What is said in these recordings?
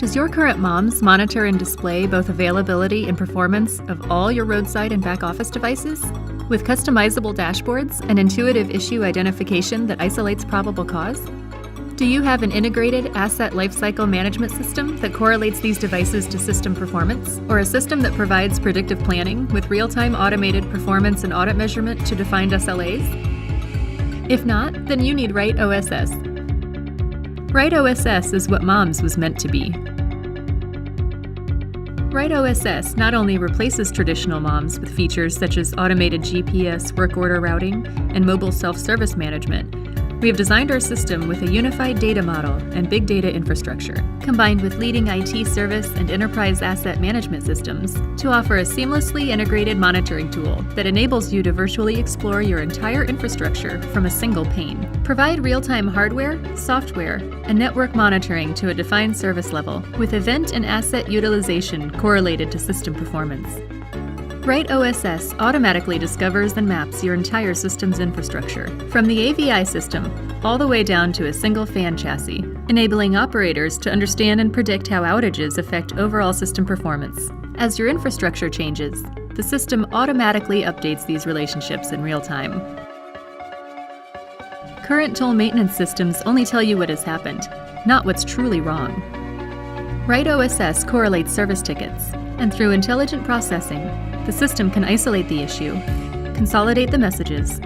Does your current MOMS monitor and display both availability and performance of all your roadside and back office devices? With customizable dashboards and intuitive issue identification that isolates probable cause? Do you have an integrated asset lifecycle management system that correlates these devices to system performance, or a system that provides predictive planning with real-time automated performance and audit measurement to defined SLAs? If not, then you need riteOSS. riteOSS is what MOMS was meant to be. riteOSS not only replaces traditional MOMS with features such as automated GPS work order routing and mobile self-service management, we have designed our system with a unified data model and big data infrastructure, combined with leading IT service and enterprise asset management systems to offer a seamlessly integrated monitoring tool that enables you to virtually explore your entire infrastructure from a single pane. Provide real-time hardware, software, and network monitoring to a defined service level, with event and asset utilization correlated to system performance. riteOSS automatically discovers and maps your entire system's infrastructure, from the AVI system all the way down to a single fan chassis, enabling operators to understand and predict how outages affect overall system performance. As your infrastructure changes, the system automatically updates these relationships in real time. Current tool maintenance systems only tell you what has happened, not what's truly wrong. riteOSS correlates service tickets, and through intelligent processing, the system can isolate the issue, consolidate the messages,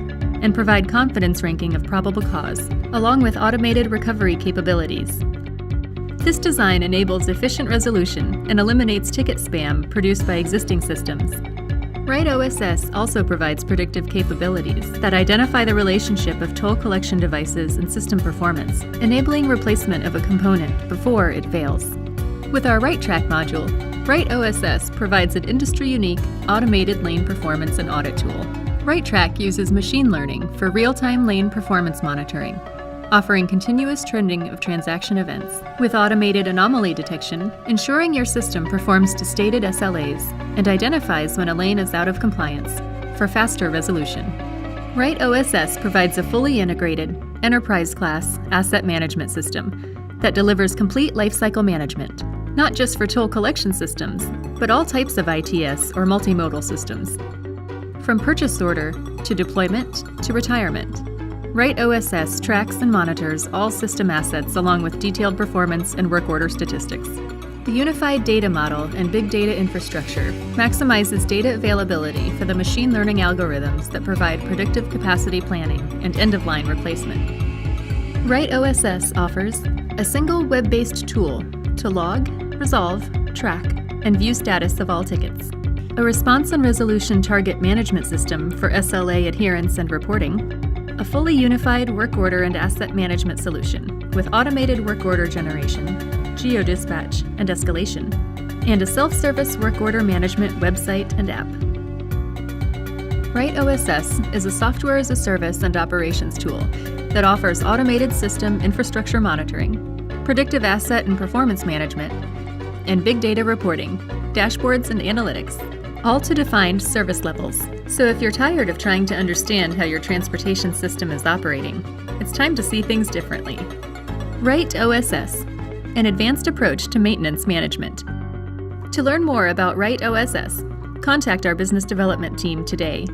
and provide confidence ranking of probable cause, along with automated recovery capabilities. This design enables efficient resolution and eliminates ticket spam produced by existing systems. riteOSS also provides predictive capabilities that identify the relationship of toll collection devices and system performance, enabling replacement of a component before it fails. With our RiteTrack module, riteOSS provides an industry-unique automated lane performance and audit tool. RiteTrack uses machine learning for real-time lane performance monitoring, offering continuous trending of transaction events, with automated anomaly detection, ensuring your system performs to stated SLAs and identifies when a lane is out of compliance for faster resolution. riteOSS provides a fully integrated, enterprise-class asset management system that delivers complete lifecycle management, not just for toll collection systems, but all types of ITS or multimodal systems. From purchase order to deployment to retirement, riteOSS tracks and monitors all system assets along with detailed performance and work order statistics. The unified data model and big data infrastructure maximizes data availability for the machine learning algorithms that provide predictive capacity planning and end-of-line replacement. riteOSS offers a single web-based tool to log, resolve, track, and view status of all tickets, a response and resolution target management system for SLA adherence and reporting, a fully unified work order and asset management solution with automated work order generation, geo-dispatch, and escalation, and a self-service work order management website and app. riteOSS is a software as a service and operations tool that offers automated system infrastructure monitoring, predictive asset and performance management, and big data reporting, dashboards and analytics, all to defined service levels. So if you're tired of trying to understand how your transportation system is operating, it's time to see things differently. riteOSS, an advanced approach to maintenance management. To learn more about riteOSS, contact our business development team today.